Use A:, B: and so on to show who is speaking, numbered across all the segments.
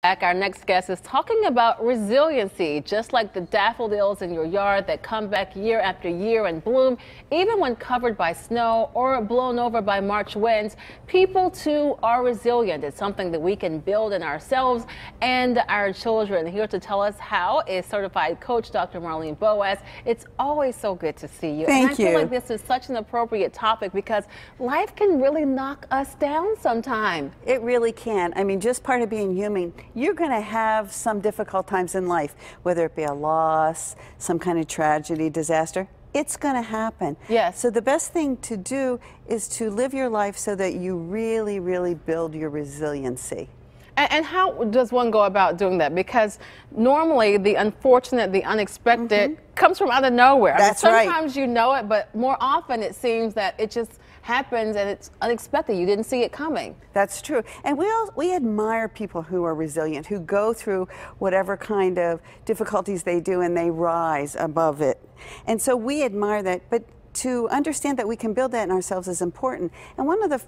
A: back. Our next guest is talking about resiliency, just like the daffodils in your yard that come back year after year and bloom, even when covered by snow or blown over by March winds. People too are resilient. It's something that we can build in ourselves and our children. Here to tell us how is certified coach Dr. Marlene Boas. It's always so good to see you.
B: Thank
A: and I feel like this is such an appropriate topic because life can really knock us down sometimes.
B: It really can. I mean, just part of being human, you're going to have some difficult times in life, whether it be a loss, some kind of tragedy, disaster. It's going to happen.
A: Yes.
B: So the best thing to do is to live your life so that you really, really build your resiliency.
A: And how does one go about doing that? Because normally the unfortunate, the unexpected comes from out of nowhere.
B: That's
A: I mean,
B: right.
A: sometimes you know it, but more often it seems that it just happens and it's unexpected. You didn't see it coming.
B: That's true. And we admire people who are resilient, who go through whatever kind of difficulties they do and they rise above it. And so we admire that. But to understand that we can build that in ourselves is important. And one of the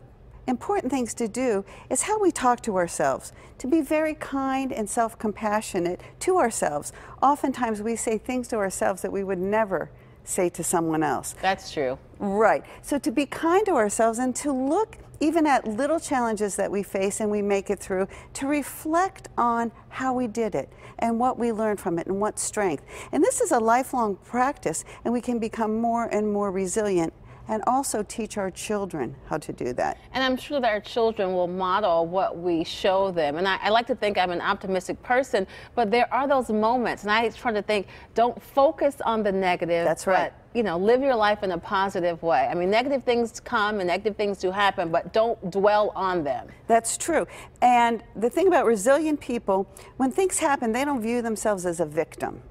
B: important things to do is how we talk to ourselves, to be very kind and self-compassionate to ourselves. Oftentimes we say things to ourselves that we would never say to someone else.
A: That's true.
B: Right. So to be kind to ourselves and to look even at little challenges that we face and we make it through, to reflect on how we did it and what we learned from it and what strength. And this is a lifelong practice, and we can become more and more resilient and also teach our children how to do that.
A: And I'm sure that our children will model what we show them. And I like to think I'm an optimistic person, but there are those moments, and I try to think, don't focus on the negative.
B: That's right.
A: But, you know, live your life in a positive way. I mean, negative things come and negative things do happen, but don't dwell on them.
B: That's true. And the thing about resilient people, when things happen, they don't view themselves as a victim.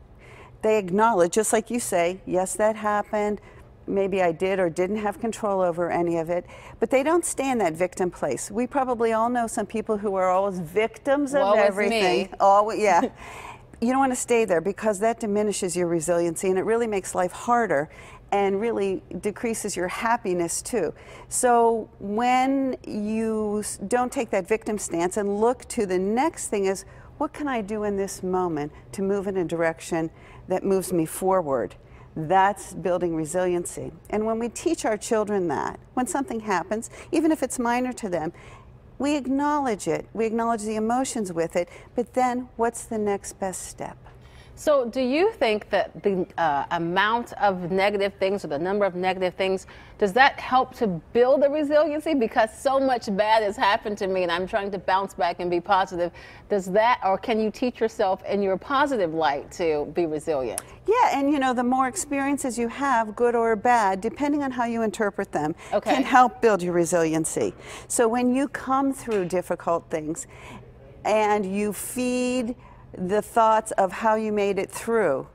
B: They acknowledge, just like you say, yes, that happened. Maybe I did or didn't have control over any of it, but they don't stay in that victim place. We probably all know some people who are always victims of everything.
A: Me.
B: Always, yeah. You don't want to stay there because that diminishes your resiliency and it really makes life harder and really decreases your happiness too. So when you don't take that victim stance and look to the next thing is, what can I do in this moment to move in a direction that moves me forward? That's building resiliency. And when we teach our children that, when something happens, even if it's minor to them, we acknowledge it. We acknowledge the emotions with it, but then what's the next best step?
A: So do you think that the amount of negative things or the number of negative things, does that help to build the resiliency? Because so much bad has happened to me and I'm trying to bounce back and be positive. Does that, or can you teach yourself in your positive light to be resilient?
B: Yeah, and you know, the more experiences you have, good or bad, depending on how you interpret them, can help build your resiliency. So when you come through difficult things and you feed the thoughts of how you made it through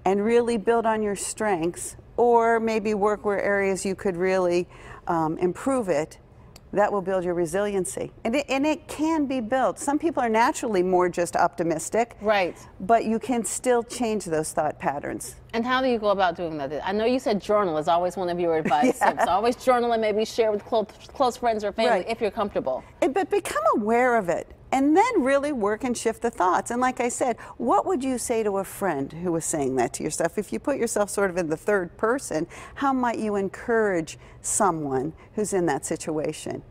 B: and really build on your strengths, or maybe work where areas you could really improve it, that will build your resiliency. And it can be built. Some people are naturally more just optimistic.
A: Right.
B: But you can still change those thought patterns.
A: And how do you go about doing that? I know you said journal is always one of your advice. So always journal and maybe share with close friends or family if you're comfortable.
B: But become aware of it. And then really work and shift the thoughts. And like I said, what would you say to a friend who was saying that to yourself? If you put yourself sort of in the third person, how might you encourage someone who's in that situation?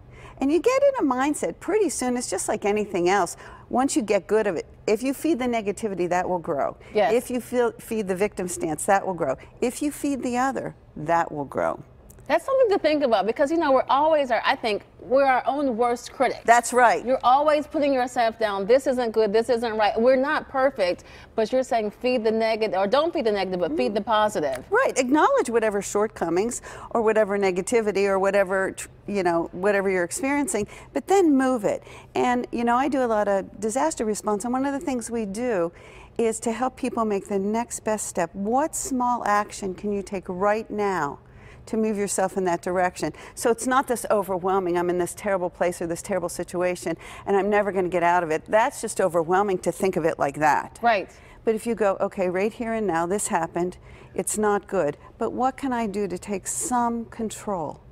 B: And you get in a mindset pretty soon. It's just like anything else. Once you get good at it, if you feed the negativity, that will grow.
A: Yes.
B: If you feed the victim stance, that will grow. If you feed the other, that will grow.
A: That's something to think about because, you know, I think we're our own worst critics.
B: That's right.
A: You're always putting yourself down. This isn't good. This isn't right. We're not perfect, but you're saying feed the negative, or don't feed the negative, but feed the positive.
B: Right. Acknowledge whatever shortcomings or whatever negativity or whatever, you know, whatever you're experiencing, but then move it. And, you know, I do a lot of disaster response, and one of the things we do is to help people make the next best step. What small action can you take right now to move yourself in that direction? So it's not this overwhelming, I'm in this terrible place or this terrible situation and I'm never going to get out of it. That's just overwhelming to think of it like that.
A: Right.
B: But if you go, okay, right here and now, this happened, it's not good, but what can I do to take some control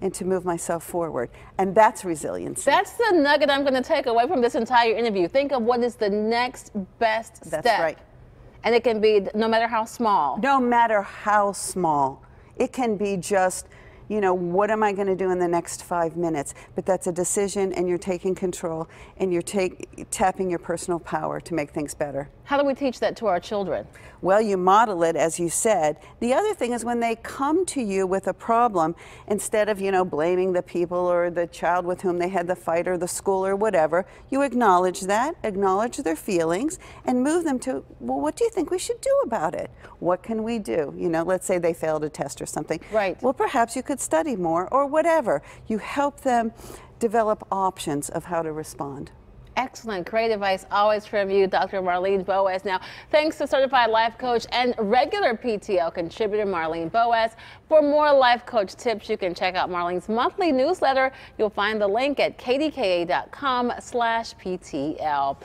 B: and to move myself forward. And that's resiliency.
A: That's the nugget I'm going to take away from this entire interview. Think of what is the next best step.
B: That's right.
A: And it can be no matter how small.
B: No matter how small. It can be just, you know, what am I going to do in the next 5 minutes? But that's a decision, and you're taking control, and you're tapping your personal power to make things better.
A: How do we teach that to our children?
B: Well, you model it, as you said. The other thing is when they come to you with a problem, instead of, you know, blaming the people or the child with whom they had the fight or the school or whatever, you acknowledge that, acknowledge their feelings, and move them to, well, what do you think we should do about it? What can we do? You know, let's say they failed a test or something.
A: Right.
B: Well, perhaps you could study more or whatever. You help them develop options of how to respond.
A: Excellent. Great advice always from you, Dr. Marlene Boas. Now, thanks to certified life coach and regular PTL contributor Marlene Boas. For more life coach tips, you can check out Marlene's monthly newsletter. You'll find the link at kdka.com/PTL.